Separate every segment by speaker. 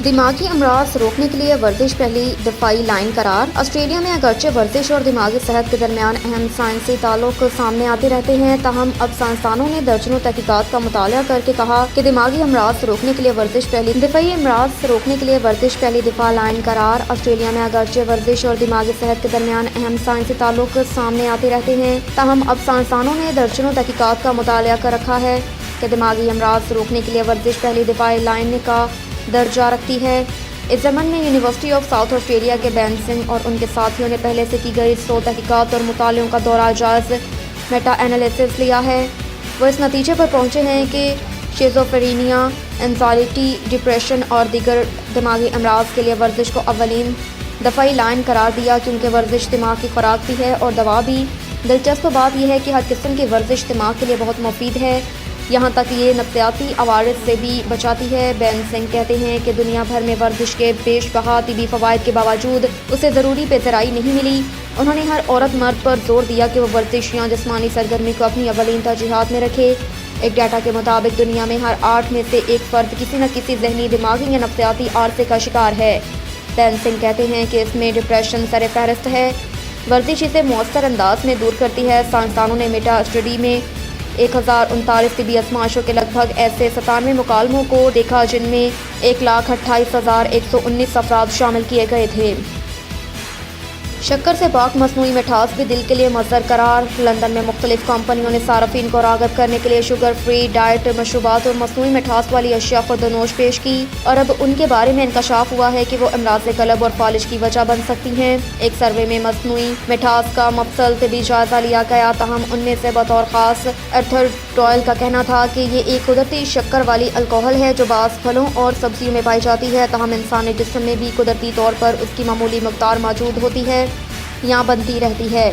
Speaker 1: دماغی امراض روکنے کے لیے ورزش پہلی دفاعی لائن قرار۔ آسٹریلیا میں اگرچہ ورزش اور دماغی صحت کے درمیان اہم سائنسی تعلق سامنے آتے رہتے ہیں، تاہم اب سائنسدانوں نے درجنوں تحقیقات کا مطالعہ کر کے کہا کہ دماغی امراض روکنے کے لیے ورزش پہلی دفاعی امراض روکنے کے لیے ورزش پہلی دفاع لائن قرار۔ آسٹریلیا میں اگرچہ ورزش اور دماغی صحت کے درمیان اہم سائنسی تعلق سامنے آتے رہتے ہیں، تاہم اب سائنسدانوں نے درجنوں تحقیقات کا مطالعہ کر رکھا ہے کہ دماغی امراض روکنے کے لیے ورزش پہلی دفاعی لائن کا درجہ رکھتی ہے۔ اس ضمن میں یونیورسٹی آف ساؤتھ آسٹریلیا کے بین سنگھ اور ان کے ساتھیوں نے پہلے سے کی گئی 100 تحقیقات اور مطالعوں کا دورہ جائز میٹا انالیسس لیا ہے۔ وہ اس نتیجے پر پہنچے ہیں کہ شیزوفرینیا، اینزائٹی، ڈپریشن اور دیگر دماغی امراض کے لیے ورزش کو اولین دفاعی لائن قرار دیا، کیونکہ ورزش دماغ کی خوراک بھی ہے اور دوا بھی۔ دلچسپ بات یہ ہے کہ ہر قسم کی ورزش دماغ کے لیے بہت مفید ہے، یہاں تک یہ نفسیاتی عوارض سے بھی بچاتی ہے۔ بین سنگھ کہتے ہیں کہ دنیا بھر میں ورزش کے بیش بہا طبی فوائد کے باوجود اسے ضروری پیشرائی نہیں ملی۔ انہوں نے ہر عورت مرد پر زور دیا کہ وہ ورزش یا جسمانی سرگرمی کو اپنی اولین ترجیحات میں رکھے۔ ایک ڈیٹا کے مطابق دنیا میں ہر 8 میں سے ایک فرد کسی نہ کسی ذہنی، دماغی یا نفسیاتی عارضے کا شکار ہے۔ بین سنگھ کہتے ہیں کہ اس میں ڈپریشن سر فہرست ہے۔ ورزش اسے مؤثر انداز میں دور کرتی ہے۔ سائنسدانوں نے میٹا اسٹڈی میں 1039 طبی آزمائشوں کے لگ بھگ ایسے 97 مکالموں کو دیکھا جن میں 128,119 افراد شامل کیے گئے تھے۔ شکر سے پاک مصنوعی مٹھاس بھی دل کے لیے مضر قرار۔ لندن میں مختلف کمپنیوں نے صارفین کو راغب کرنے کے لیے شوگر فری ڈائٹ مشروبات اور مصنوعی مٹھاس والی اشیاء خودنوش پیش کی، اور اب ان کے بارے میں انکشاف ہوا ہے کہ وہ امراض قلب اور فالج کی وجہ بن سکتی ہیں۔ ایک سروے میں مصنوعی مٹھاس کا مفصل طبی جائزہ لیا گیا، تاہم ان میں سے بطور خاص ایرتھر ڈوئل کا کہنا تھا کہ یہ ایک قدرتی شکر والی الکوہل ہے جو بعض پھلوں اور سبزیوں میں پائی جاتی ہے، تاہم انسانی جسم میں بھی قدرتی طور پر اس کی معمولی مقدار موجود ہوتی ہے یا بنتی رہتی ہے۔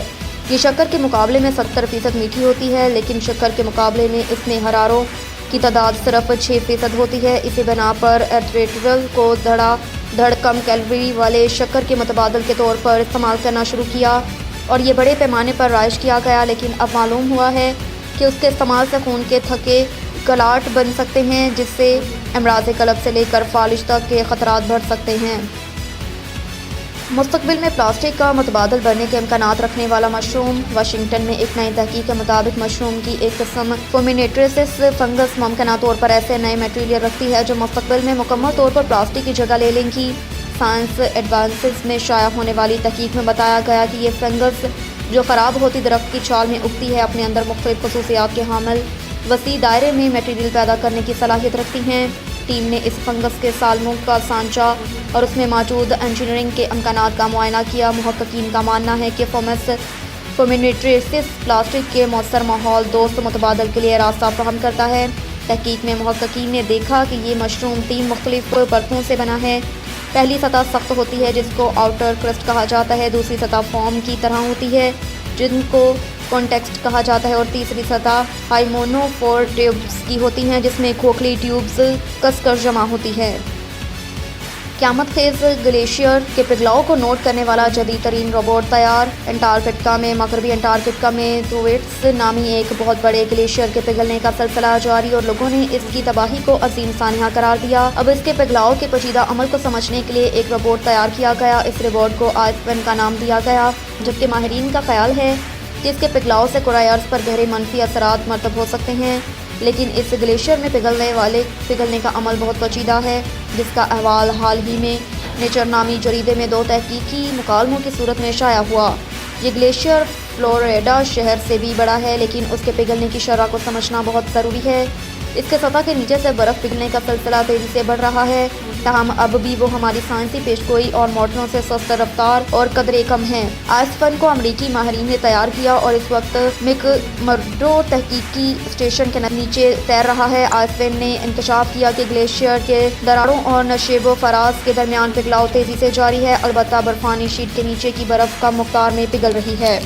Speaker 1: یہ شکر کے مقابلے میں 70% میٹھی ہوتی ہے، لیکن شکر کے مقابلے میں اس میں حراروں کی تعداد صرف 6% ہوتی ہے۔ اسی بنا پر ایرتھریٹرل کو دھڑ کم کیلوری والے شکر کے متبادل کے طور پر استعمال کرنا شروع کیا، اور یہ بڑے پیمانے پر رائج کیا گیا، لیکن اب معلوم ہوا ہے کہ اس کے استعمال سے خون کے تھکے گلاٹ بن سکتے ہیں، جس سے امراض قلب سے لے کر فالج تک کے خطرات بڑھ سکتے ہیں۔ مستقبل میں پلاسٹک کا متبادل بننے کے امکانات رکھنے والا مشروم۔ واشنگٹن میں ایک نئی تحقیق کے مطابق مشروم کی ایک قسم فومینیٹریسس فنگس ممکنہ طور پر ایسے نئے میٹیریل رکھتی ہے جو مستقبل میں مکمل طور پر پلاسٹک کی جگہ لے لیں گی۔ سائنس ایڈوانسز میں شائع ہونے والی تحقیق میں بتایا گیا کہ یہ فنگس جو خراب ہوتی درخت کی چھال میں اگتی ہے، اپنے اندر مختلف خصوصیات کے حامل وسیع دائرے میں میٹیریل پیدا کرنے کی صلاحیت رکھتی ہیں۔ ٹیم نے اس فنگس کے سالموں کا سانچہ اور اس میں موجود انجینئرنگ کے امکانات کا معائنہ کیا۔ محققین کا ماننا ہے کہ فومینیٹریسس پلاسٹک کے مؤثر ماحول دوست متبادل کے لیے راستہ فراہم کرتا ہے۔ تحقیق میں محققین نے دیکھا کہ یہ مشروم 3 مختلف پرتوں سے بنا ہے۔ پہلی سطح سخت ہوتی ہے جس کو آؤٹر کرسٹ کہا جاتا ہے، دوسری سطح فوم کی طرح ہوتی ہے جن کو کانٹیکسٹ کہا جاتا ہے، اور تیسری سطح ہائمونوفور ٹیوبز کی ہوتی ہیں جس میں کھوکھلی ٹیوبز کس کر جمع ہوتی ہے۔ قیامت خیز گلیشیئر کے پگھلاؤ کو نوٹ کرنے والا جدید ترین روبوٹ تیار۔ انٹارکٹیکا میں مغربی انٹارکٹیکا میں تھویٹس نامی ایک بہت بڑے گلیشیئر کے پگھلنے کا سلسلہ جاری، اور لوگوں نے اس کی تباہی کو عظیم سانحہ قرار دیا۔ اب اس کے پگھلاؤ کے پیچیدہ عمل کو سمجھنے کے لیے ایک روبوٹ تیار کیا گیا۔ اس روبوٹ کو آئس پین کا نام دیا گیا، جبکہ ماہرین کا خیال ہے کہ اس کے پگھلاؤ سے کرۂ ارض پر گہرے منفی اثرات مرتب ہو سکتے ہیں، لیکن اس گلیشیئر میں پگھلنے کا عمل بہت پیچیدہ ہے، جس کا احوال حال ہی میں نیچر نامی جریدے میں 2 تحقیقی مکالموں کی صورت میں شائع ہوا۔ یہ گلیشیئر فلوریڈا شہر سے بھی بڑا ہے، لیکن اس کے پگھلنے کی شرح کو سمجھنا بہت ضروری ہے۔ اس کے سطح کے نیچے سے برف پگھلنے کا سلسلہ تیزی سے بڑھ رہا ہے، تاہم اب بھی وہ ہماری سائنسی پیشگوئی اور ماڈلوں سے سست رفتار اور قدرے کم ہیں۔ آئس فن کو امریکی ماہرین نے تیار کیا اور اس وقت مک مرڈو تحقیقی اسٹیشن کے نیچے تیر رہا ہے۔ آئس فن نے انکشاف کیا کہ گلیشیئر کے دراڑوں اور نشیب و فراز کے درمیان پگھلاؤ تیزی سے جاری ہے، البتہ برفانی شیٹ کے نیچے کی برف کم مقدار میں پگھل رہی ہے۔